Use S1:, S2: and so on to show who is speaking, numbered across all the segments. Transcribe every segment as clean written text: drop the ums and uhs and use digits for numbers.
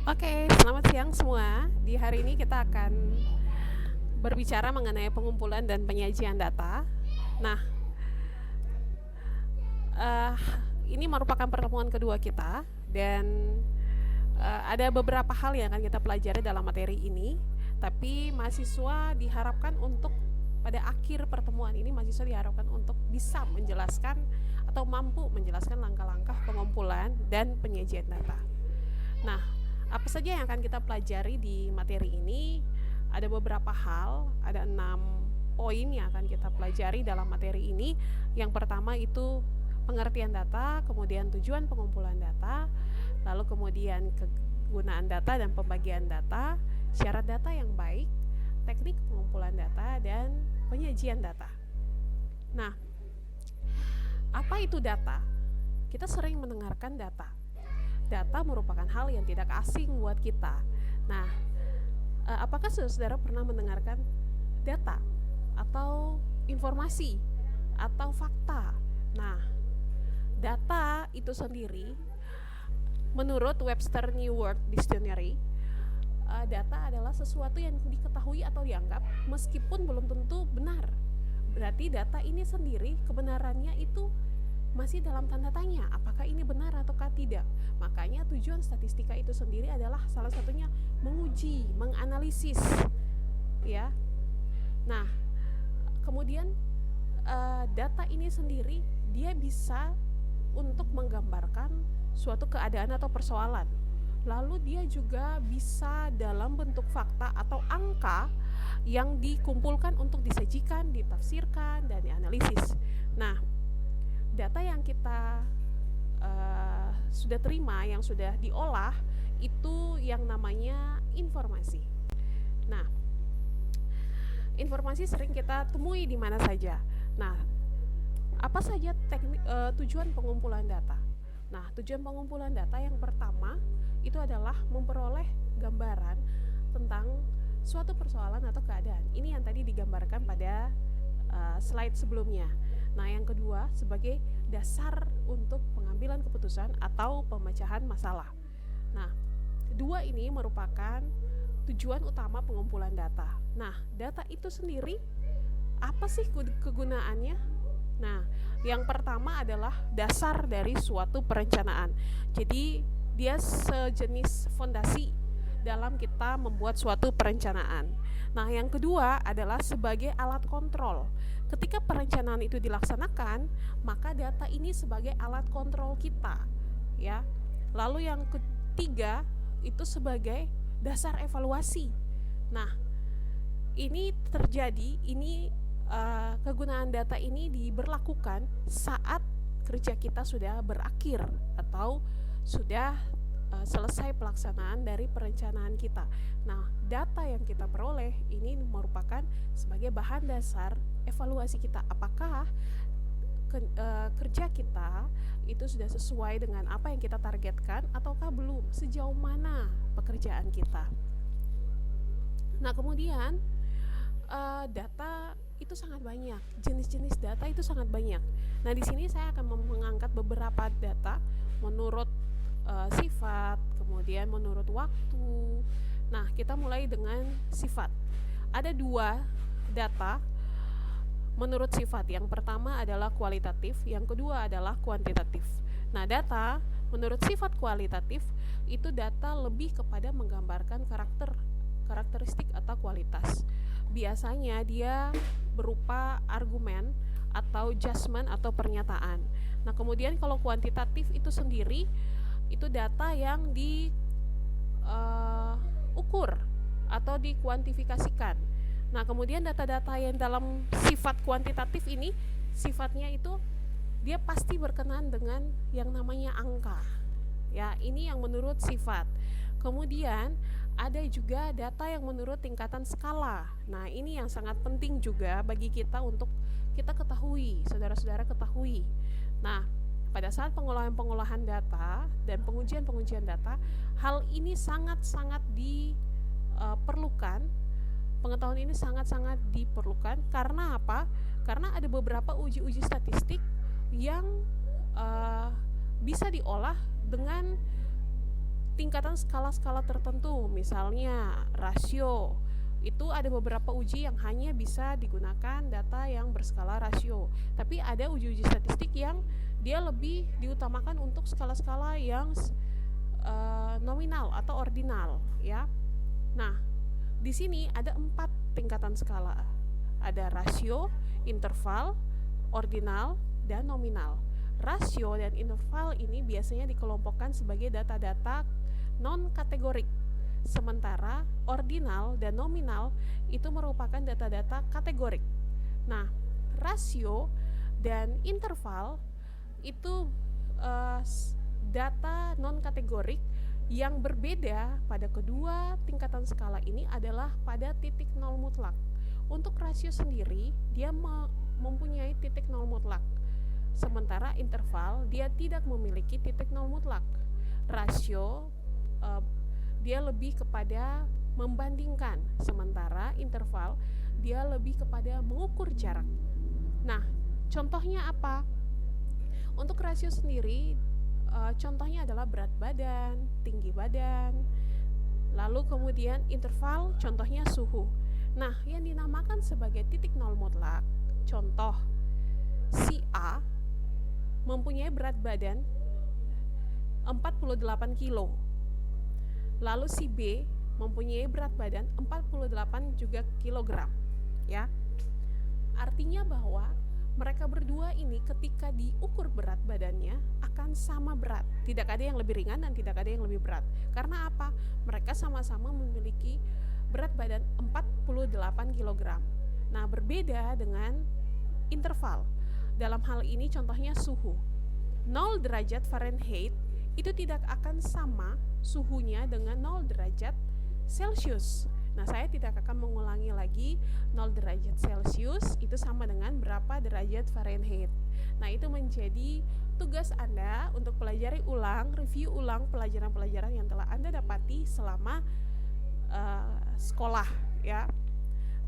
S1: Oke, selamat siang semua. Di hari ini kita akan berbicara mengenai pengumpulan dan penyajian data. Nah, eh, ini merupakan pertemuan kedua kita dan ada beberapa hal yang akan kita pelajari dalam materi ini. Tapi mahasiswa diharapkan untuk pada akhir pertemuan ini mahasiswa diharapkan untuk bisa menjelaskan atau mampu menjelaskan langkah-langkah pengumpulan dan penyajian data. Nah, apa saja yang akan kita pelajari di materi ini? Ada beberapa hal, ada 6 poin yang akan kita pelajari dalam materi ini. Yang pertama itu pengertian data, kemudian tujuan pengumpulan data, lalu kemudian kegunaan data dan pembagian data, syarat data yang baik, teknik pengumpulan data, dan penyajian data. Nah, apa itu data? Kita sering mendengarkan data. Data merupakan hal yang tidak asing buat kita. Nah, apakah saudara pernah mendengarkan data atau informasi atau fakta? Nah, data itu sendiri menurut Webster New World Dictionary, data adalah sesuatu yang diketahui atau dianggap meskipun belum tentu benar. Berarti data ini sendiri kebenarannya itu masih dalam tanda tanya, apakah ini benar ataukah tidak. Makanya tujuan statistika itu sendiri adalah salah satunya menguji, menganalisis, ya. Nah, kemudian data ini sendiri dia bisa untuk menggambarkan suatu keadaan atau persoalan. Lalu dia juga bisa dalam bentuk fakta atau angka yang dikumpulkan untuk disajikan, ditafsirkan, dan dianalisis. Nah, data yang kita sudah terima, yang sudah diolah, itu yang namanya informasi. Nah, informasi sering kita temui di mana saja. Nah, apa saja tujuan pengumpulan data? Nah, tujuan pengumpulan data yang pertama itu adalah memperoleh gambaran tentang suatu persoalan atau keadaan. Ini yang tadi digambarkan pada slide sebelumnya. Nah, yang kedua sebagai dasar untuk pengambilan keputusan atau pemecahan masalah. Nah, dua ini merupakan tujuan utama pengumpulan data. Nah, data itu sendiri apa sih kegunaannya? Nah, yang pertama adalah dasar dari suatu perencanaan. Jadi, dia sejenis fondasi dalam kita membuat suatu perencanaan. Nah, yang kedua adalah sebagai alat kontrol. Ketika perencanaan itu dilaksanakan, maka data ini sebagai alat kontrol kita, ya. Lalu yang ketiga itu sebagai dasar evaluasi. Nah, ini terjadi, kegunaan data ini diberlakukan saat kerja kita sudah berakhir atau sudah selesai pelaksanaan dari perencanaan kita. Nah, data yang kita peroleh ini merupakan sebagai bahan dasar evaluasi kita. Apakah kerja kita itu sudah sesuai dengan apa yang kita targetkan ataukah belum? Sejauh mana pekerjaan kita? Nah, kemudian data itu sangat banyak, jenis-jenis data itu sangat banyak. Nah, di sini saya akan mengangkat beberapa data menurut sifat, kemudian menurut waktu. Nah, kita mulai dengan sifat. Ada dua data menurut sifat. Yang pertama adalah kualitatif, yang kedua adalah kuantitatif. Nah, data menurut sifat kualitatif itu data lebih kepada menggambarkan karakteristik atau kualitas. Biasanya dia berupa argumen atau judgement atau pernyataan. Nah, kemudian kalau kuantitatif itu sendiri itu data yang diukur atau dikuantifikasikan. Nah, kemudian data-data yang dalam sifat kuantitatif ini sifatnya itu dia pasti berkenaan dengan yang namanya angka. Ya, ini yang menurut sifat. Kemudian ada juga data yang menurut tingkatan skala. Nah, ini yang sangat penting juga bagi kita untuk kita ketahui, saudara-saudara ketahui. Nah, pada saat pengolahan data dan pengujian data, hal ini sangat-sangat diperlukan. Pengetahuan ini sangat-sangat diperlukan karena apa? Karena ada beberapa uji-uji statistik yang bisa diolah dengan tingkatan skala-skala tertentu, misalnya rasio. Itu ada beberapa uji yang hanya bisa digunakan data yang berskala rasio. Tapi ada uji-uji statistik yang dia lebih diutamakan untuk skala-skala yang nominal atau ordinal, ya. Nah, di sini ada 4 tingkatan skala. Ada rasio, interval, ordinal, dan nominal. Rasio dan interval ini biasanya dikelompokkan sebagai data-data non-kategorik. Sementara ordinal dan nominal itu merupakan data-data kategorik. Nah, rasio dan interval itu data non-kategorik yang berbeda pada kedua tingkatan skala ini adalah pada titik nol mutlak. Untuk rasio sendiri, dia mempunyai titik nol mutlak. Sementara interval, dia tidak memiliki titik nol mutlak. Rasio dia lebih kepada membandingkan, sementara interval dia lebih kepada mengukur jarak. Nah, contohnya apa? Untuk rasio sendiri, contohnya adalah berat badan, tinggi badan, lalu kemudian interval, contohnya suhu. Nah, yang dinamakan sebagai titik nol mutlak, contoh si A mempunyai berat badan 48 kilo. Lalu si B mempunyai berat badan 48 juga kilogram, ya. Artinya bahwa mereka berdua ini ketika diukur berat badannya akan sama berat. Tidak ada yang lebih ringan dan tidak ada yang lebih berat. Karena apa? Mereka sama-sama memiliki berat badan 48 kg. Nah, berbeda dengan interval. Dalam hal ini contohnya suhu. 0 derajat Fahrenheit itu tidak akan sama suhunya dengan 0 derajat Celcius. Nah, saya tidak akan mengulangi lagi 0 derajat Celcius itu sama dengan berapa derajat Fahrenheit. Nah, itu menjadi tugas Anda untuk pelajari ulang, review ulang pelajaran-pelajaran yang telah Anda dapati selama sekolah, ya.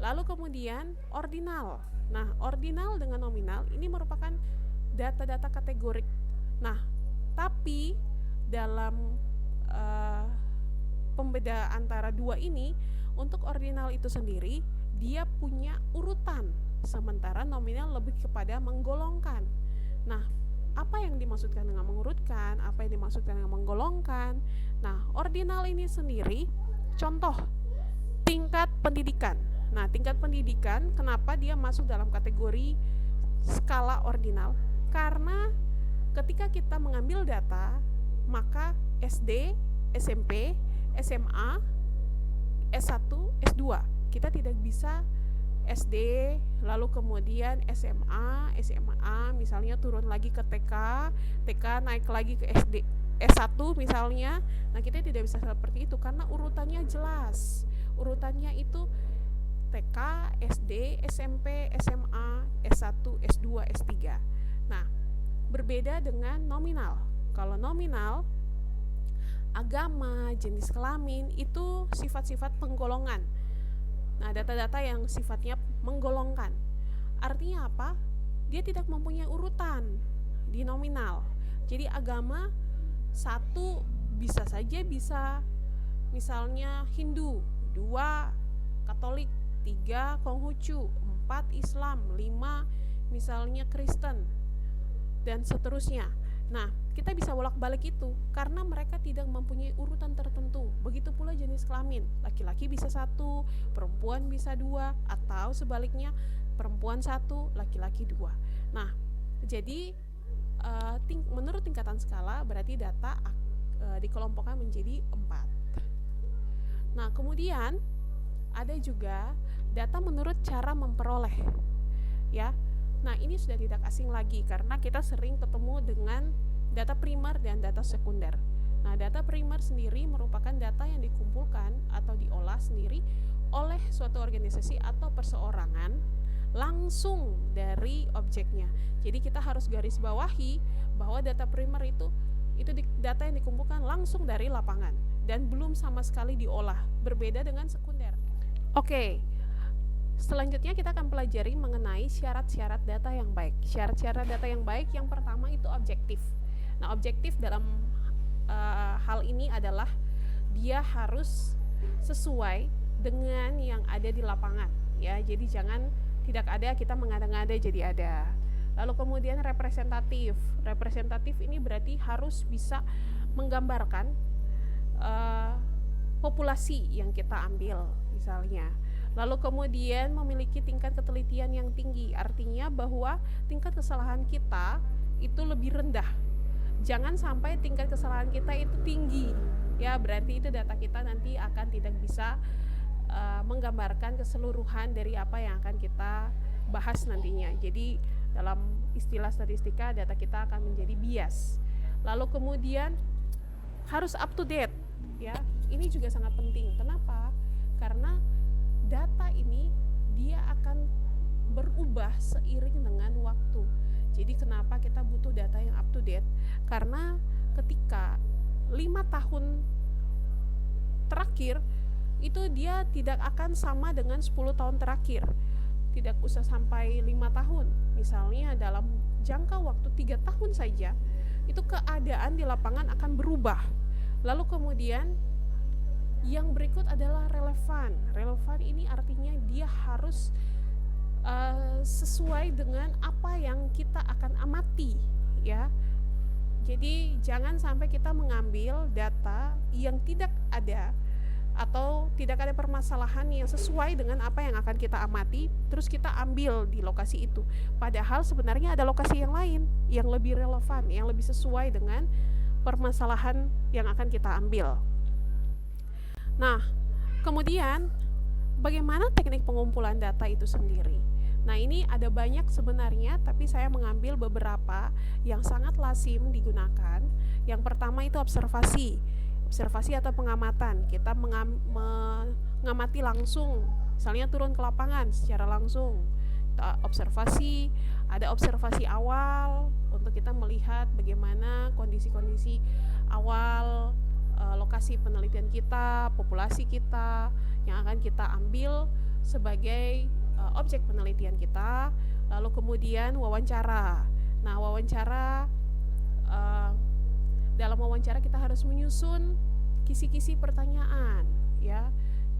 S1: Lalu kemudian ordinal. Nah, ordinal dengan nominal ini merupakan data-data kategorik. Nah, tapi dalam pembeda antara dua ini, untuk ordinal itu sendiri dia punya urutan, sementara nominal lebih kepada menggolongkan. Nah, apa yang dimaksudkan dengan mengurutkan, apa yang dimaksudkan dengan menggolongkan? Nah, ordinal ini sendiri contoh tingkat pendidikan. Nah, tingkat pendidikan kenapa dia masuk dalam kategori skala ordinal? Karena ketika kita mengambil data, maka SD, SMP, SMA, S1, S2. Kita tidak bisa SD, lalu kemudian SMA, misalnya turun lagi ke TK, naik lagi ke SD, S1 misalnya. Nah, kita tidak bisa seperti itu karena urutannya jelas. Urutannya itu TK, SD, SMP, SMA, S1, S2, S3. Nah, berbeda dengan nominal. Kalau nominal, agama, jenis kelamin, itu sifat-sifat penggolongan. Nah, data-data yang sifatnya menggolongkan. Artinya apa? Dia tidak mempunyai urutan di nominal. Jadi agama satu bisa saja bisa misalnya Hindu, 2 Katolik, 3 Konghucu, 4 Islam, 5 misalnya Kristen, dan seterusnya. Nah, kita bisa bolak-balik itu karena mereka tidak mempunyai urutan tertentu. Begitu pula jenis kelamin, laki-laki bisa 1, perempuan bisa 2, atau sebaliknya perempuan 1, laki-laki 2. Nah, jadi menurut tingkatan skala berarti data dikelompokkan menjadi 4. Nah, kemudian ada juga data menurut cara memperoleh, ya. Nah, ini sudah tidak asing lagi karena kita sering ketemu dengan data primer dan data sekunder. Nah, data primer sendiri merupakan data yang dikumpulkan atau diolah sendiri oleh suatu organisasi atau perseorangan langsung dari objeknya. Jadi kita harus garis bawahi bahwa data primer itu data yang dikumpulkan langsung dari lapangan dan belum sama sekali diolah, berbeda dengan sekunder. Oke. Selanjutnya kita akan pelajari mengenai syarat-syarat data yang baik. Syarat-syarat data yang baik yang pertama itu objektif. Nah, objektif dalam hal ini adalah dia harus sesuai dengan yang ada di lapangan, ya. Jadi jangan tidak ada kita mengada-ngada jadi ada. Lalu kemudian representatif. Representatif ini berarti harus bisa menggambarkan populasi yang kita ambil misalnya. Lalu kemudian memiliki tingkat ketelitian yang tinggi, artinya bahwa tingkat kesalahan kita itu lebih rendah. Jangan sampai tingkat kesalahan kita itu tinggi, ya, berarti itu data kita nanti akan tidak bisa menggambarkan keseluruhan dari apa yang akan kita bahas nantinya. Jadi dalam istilah statistika, data kita akan menjadi bias. Lalu kemudian harus up to date, ya. Ini juga sangat penting. Kenapa? Karena data ini dia akan berubah seiring dengan waktu. Jadi kenapa kita butuh data yang up to date? Karena ketika 5 tahun terakhir itu dia tidak akan sama dengan 10 tahun terakhir. Tidak usah sampai 5 tahun. Misalnya dalam jangka waktu 3 tahun saja, itu keadaan di lapangan akan berubah. Lalu kemudian yang berikut adalah relevan. Relevan ini artinya dia harus sesuai dengan apa yang kita akan amati, ya. Jadi jangan sampai kita mengambil data yang tidak ada atau tidak ada permasalahan yang sesuai dengan apa yang akan kita amati, terus kita ambil di lokasi itu. Padahal sebenarnya ada lokasi yang lain yang lebih relevan, yang lebih sesuai dengan permasalahan yang akan kita ambil. Nah, kemudian bagaimana teknik pengumpulan data itu sendiri? Nah, ini ada banyak sebenarnya, tapi saya mengambil beberapa yang sangat lazim digunakan. Yang pertama itu observasi. Observasi atau pengamatan. Kita mengamati langsung, misalnya turun ke lapangan secara langsung. Kita observasi, ada observasi awal untuk kita melihat bagaimana kondisi-kondisi awal lokasi penelitian kita, populasi kita yang akan kita ambil sebagai objek penelitian kita. Lalu kemudian wawancara. Nah, wawancara, dalam wawancara kita harus menyusun kisi-kisi pertanyaan, ya.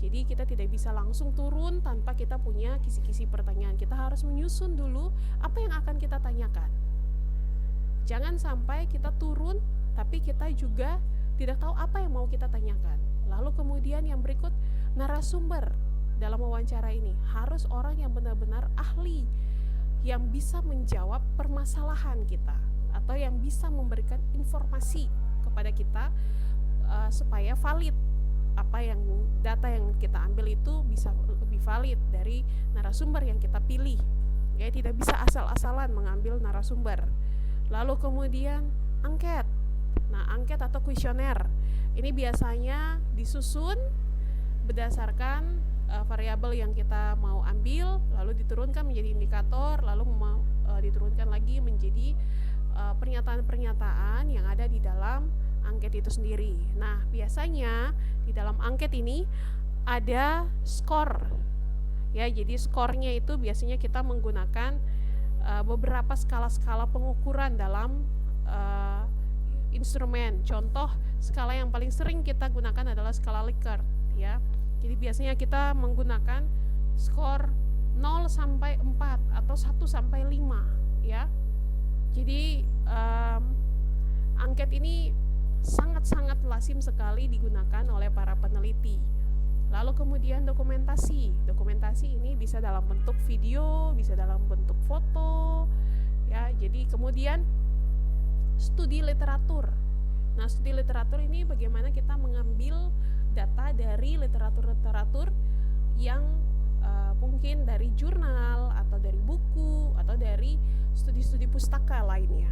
S1: Jadi kita tidak bisa langsung turun tanpa kita punya kisi-kisi pertanyaan. Kita harus menyusun dulu apa yang akan kita tanyakan. Jangan sampai kita turun tapi kita juga tidak tahu apa yang mau kita tanyakan. Lalu kemudian yang berikut, narasumber dalam wawancara ini harus orang yang benar-benar ahli, yang bisa menjawab permasalahan kita atau yang bisa memberikan informasi kepada kita supaya valid apa yang data yang kita ambil itu bisa lebih valid dari narasumber yang kita pilih. Ya, tidak bisa asal-asalan mengambil narasumber. Lalu kemudian angket. Nah, angket atau kuesioner ini biasanya disusun berdasarkan variabel yang kita mau ambil, lalu diturunkan menjadi indikator, lalu diturunkan lagi menjadi pernyataan-pernyataan yang ada di dalam angket itu sendiri. Nah, biasanya di dalam angket ini ada skor, ya. Jadi skornya itu biasanya kita menggunakan beberapa skala-skala pengukuran dalam instrumen. Contoh skala yang paling sering kita gunakan adalah skala Likert, ya. Jadi biasanya kita menggunakan skor 0 sampai 4 atau 1 sampai 5, ya. Jadi angket ini sangat-sangat lazim sekali digunakan oleh para peneliti. Lalu kemudian dokumentasi. Dokumentasi ini bisa dalam bentuk video, bisa dalam bentuk foto, ya. Jadi kemudian studi literatur. Nah, studi literatur ini bagaimana kita mengambil data dari literatur-literatur yang mungkin dari jurnal atau dari buku atau dari studi-studi pustaka lainnya.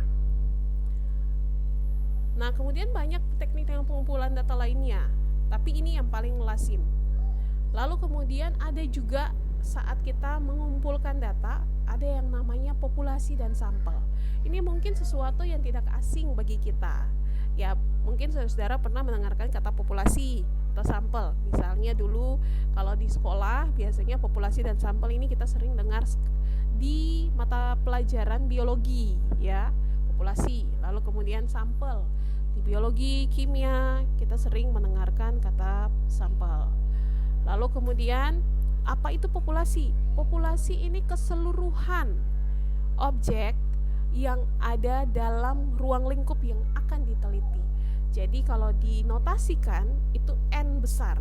S1: Nah, kemudian banyak teknik pengumpulan data lainnya, tapi ini yang paling lazim. Lalu kemudian ada juga saat kita mengumpulkan data, ada yang namanya populasi dan sampel. Ini mungkin sesuatu yang tidak asing bagi kita. Ya, mungkin saudara pernah mendengarkan kata populasi atau sampel. Misalnya dulu kalau di sekolah biasanya populasi dan sampel ini kita sering dengar di mata pelajaran biologi, ya. Populasi, lalu kemudian sampel. Di biologi, kimia, kita sering mendengarkan kata sampel. Lalu kemudian, apa itu populasi? Populasi ini keseluruhan objek yang ada dalam ruang lingkup yang akan diteliti. Jadi kalau dinotasikan itu N besar,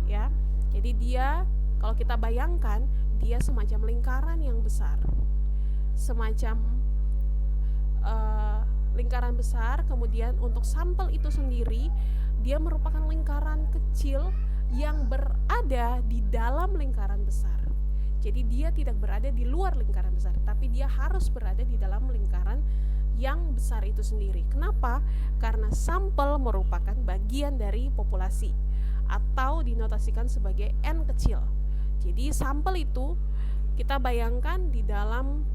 S1: ya. Jadi dia, kalau kita bayangkan, dia semacam lingkaran yang besar, semacam lingkaran besar. Kemudian untuk sampel itu sendiri, dia merupakan lingkaran kecil yang berada di dalam lingkaran besar. Jadi dia tidak berada di luar lingkaran besar, tapi dia harus berada di dalam lingkaran yang besar itu sendiri. Kenapa? Karena sampel merupakan bagian dari populasi atau dinotasikan sebagai N kecil. Jadi sampel itu kita bayangkan di dalam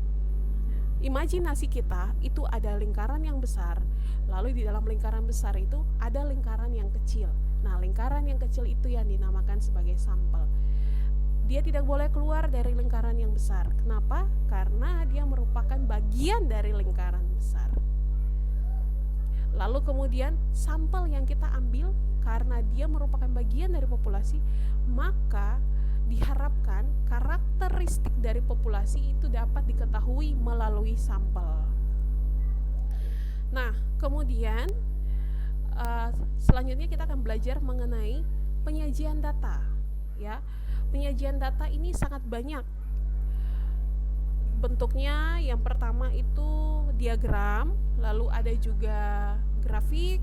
S1: imajinasi kita itu ada lingkaran yang besar, lalu di dalam lingkaran besar itu ada lingkaran yang kecil. Nah, lingkaran yang kecil itu yang dinamakan sebagai sampel. Dia tidak boleh keluar dari lingkaran yang besar. Kenapa? Karena dia merupakan bagian dari lingkaran besar. Lalu kemudian sampel yang kita ambil karena dia merupakan bagian dari populasi, maka diharapkan karakteristik dari populasi itu dapat diketahui melalui sampel. Nah, kemudian selanjutnya kita akan belajar mengenai penyajian data, ya. Penyajian data ini sangat banyak bentuknya. Yang pertama itu diagram, lalu ada juga grafik,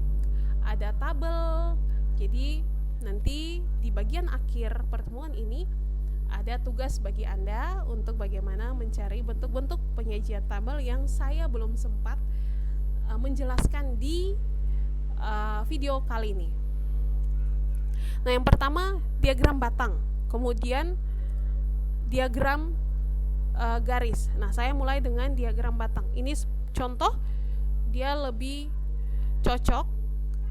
S1: ada tabel. Jadi nanti di bagian akhir pertemuan ini ada tugas bagi Anda untuk bagaimana mencari bentuk-bentuk penyajian tabel yang saya belum sempat menjelaskan di video kali ini. Nah, yang pertama diagram batang, kemudian diagram garis. Nah, saya mulai dengan diagram batang. Ini contoh, dia lebih cocok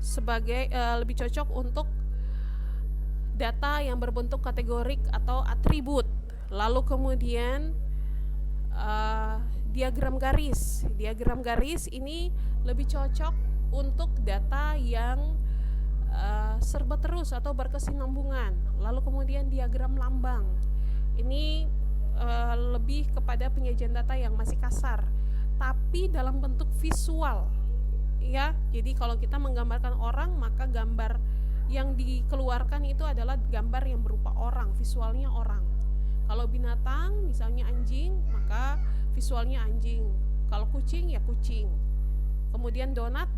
S1: sebagai lebih cocok untuk data yang berbentuk kategorik atau atribut. Lalu kemudian diagram garis. Diagram garis ini lebih cocok untuk data yang serba terus atau berkesinambungan. Lalu kemudian diagram lambang. Ini lebih kepada penyajian data yang masih kasar, tapi dalam bentuk visual, ya. Jadi kalau kita menggambarkan orang, maka gambar yang dikeluarkan itu adalah gambar yang berupa orang, visualnya orang. Kalau binatang, misalnya anjing, maka visualnya anjing. Kalau kucing, ya kucing. Kemudian donat.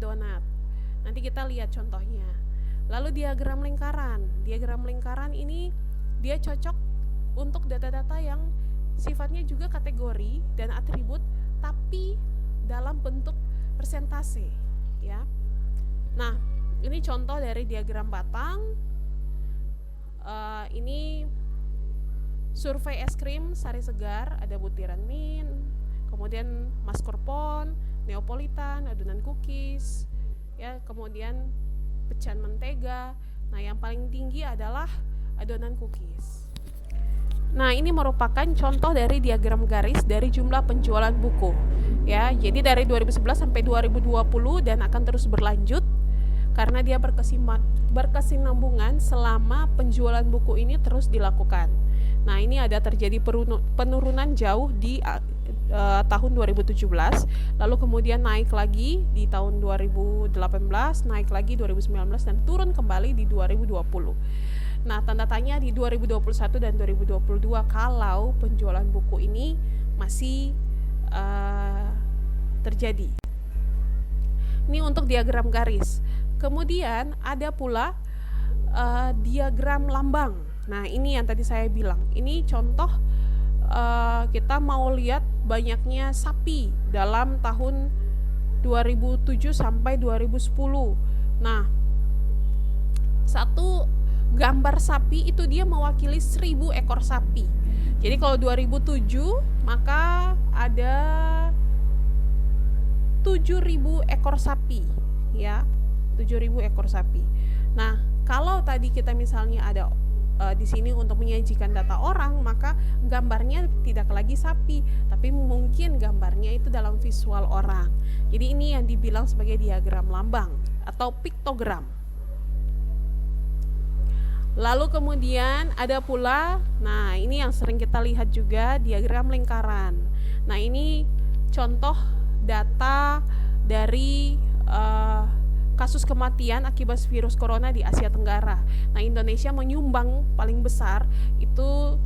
S1: Nanti kita lihat contohnya. Lalu diagram lingkaran. Diagram lingkaran ini dia cocok untuk data-data yang sifatnya juga kategori dan atribut, tapi dalam bentuk persentase, ya. Nah, ini contoh dari diagram batang. Ini survei es krim Sari Segar, ada butiran mint, kemudian mascarpone, Neapolitan, adonan cookies, ya, kemudian pecahan mentega. Nah, yang paling tinggi adalah adonan cookies. Nah, ini merupakan contoh dari diagram garis dari jumlah penjualan buku, ya. Jadi dari 2011 sampai 2020 dan akan terus berlanjut karena dia berkesinambungan selama penjualan buku ini terus dilakukan. Nah, ini ada terjadi penurunan jauh di tahun 2017, lalu kemudian naik lagi di tahun 2018, naik lagi 2019 dan turun kembali di 2020. Nah, tanda tanya di 2021 dan 2022 kalau penjualan buku ini masih terjadi. Ini untuk diagram garis. Kemudian ada pula diagram lambang. Nah, ini yang tadi saya bilang. Ini contoh kita mau lihat banyaknya sapi dalam tahun 2007 sampai 2010. Nah, satu gambar sapi itu dia mewakili 1000 ekor sapi. Jadi kalau 2007 maka ada 7.000 ekor sapi, ya. 7.000 ekor sapi. Nah, kalau tadi kita misalnya ada di sini untuk menyajikan data orang, maka gambarnya tidak lagi sapi, tapi mungkin gambarnya itu dalam visual orang. Jadi ini yang dibilang sebagai diagram lambang atau piktogram. Lalu kemudian ada pula, nah ini yang sering kita lihat juga, diagram lingkaran. Nah ini contoh data dari kasus kematian akibat virus corona di Asia Tenggara. Nah Indonesia menyumbang paling besar, itu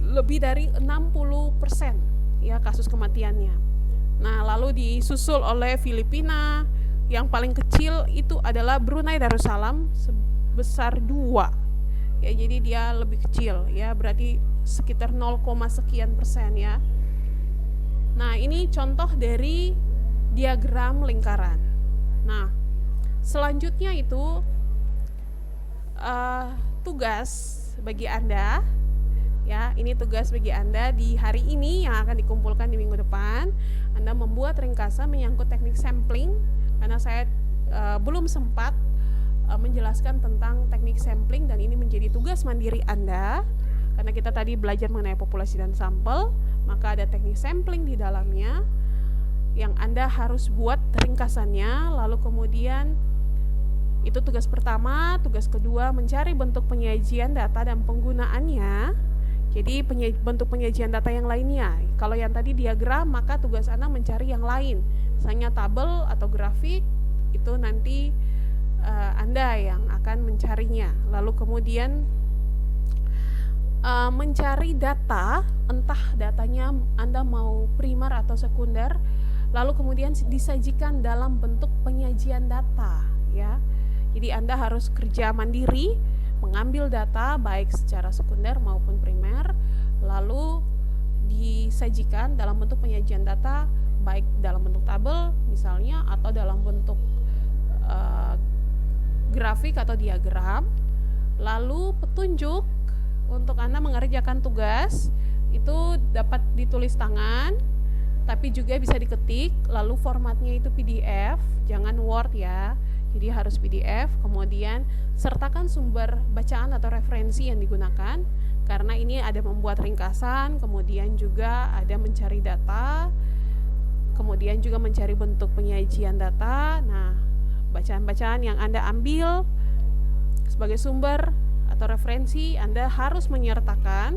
S1: lebih dari 60% ya kasus kematiannya. Nah lalu disusul oleh Filipina, yang paling kecil itu adalah Brunei Darussalam sebesar 2 ya, jadi dia lebih kecil ya, berarti sekitar 0, sekian persen ya. Nah ini contoh dari diagram lingkaran. Nah selanjutnya itu tugas bagi Anda ya, ini tugas bagi Anda di hari ini yang akan dikumpulkan di minggu depan. Anda membuat ringkasan menyangkut teknik sampling, karena saya belum sempat menjelaskan tentang teknik sampling, dan ini menjadi tugas mandiri Anda karena kita tadi belajar mengenai populasi dan sampel, maka ada teknik sampling di dalamnya yang Anda harus buat ringkasannya. Lalu kemudian itu tugas pertama. Tugas kedua mencari bentuk penyajian data dan penggunaannya. Jadi bentuk penyajian data yang lainnya, kalau yang tadi diagram, maka tugas Anda mencari yang lain, misalnya tabel atau grafik, itu nanti Anda yang akan mencarinya. Lalu kemudian mencari data, entah datanya Anda mau primer atau sekunder, lalu kemudian disajikan dalam bentuk penyajian data ya. Jadi Anda harus kerja mandiri, mengambil data baik secara sekunder maupun primer, lalu disajikan dalam bentuk penyajian data, baik dalam bentuk tabel misalnya, atau dalam bentuk grafik atau diagram. Lalu petunjuk untuk Anda mengerjakan tugas itu dapat ditulis tangan, tapi juga bisa diketik. Lalu formatnya itu PDF, jangan Word ya, jadi harus PDF. Kemudian sertakan sumber bacaan atau referensi yang digunakan, karena ini ada membuat ringkasan, kemudian juga ada mencari data, kemudian juga mencari bentuk penyajian data. Nah, bacaan-bacaan yang Anda ambil sebagai sumber atau referensi Anda harus menyertakan,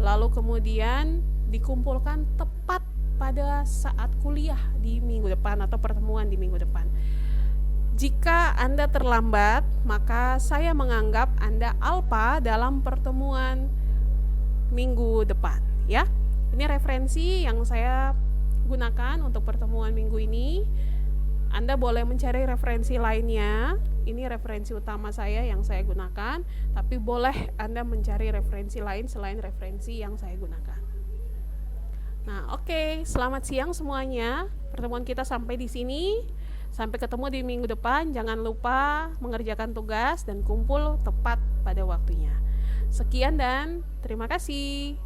S1: lalu kemudian dikumpulkan tepat pada saat kuliah di minggu depan atau pertemuan di minggu depan. Jika Anda terlambat, maka saya menganggap Anda alpa dalam pertemuan minggu depan ya. Ini referensi yang saya gunakan untuk pertemuan minggu ini. Anda boleh mencari referensi lainnya. Ini referensi utama saya yang saya gunakan, tapi boleh Anda mencari referensi lain selain referensi yang saya gunakan. Nah, oke, selamat siang semuanya. Pertemuan kita sampai di sini. Sampai ketemu di minggu depan. Jangan lupa mengerjakan tugas dan kumpul tepat pada waktunya. Sekian dan terima kasih.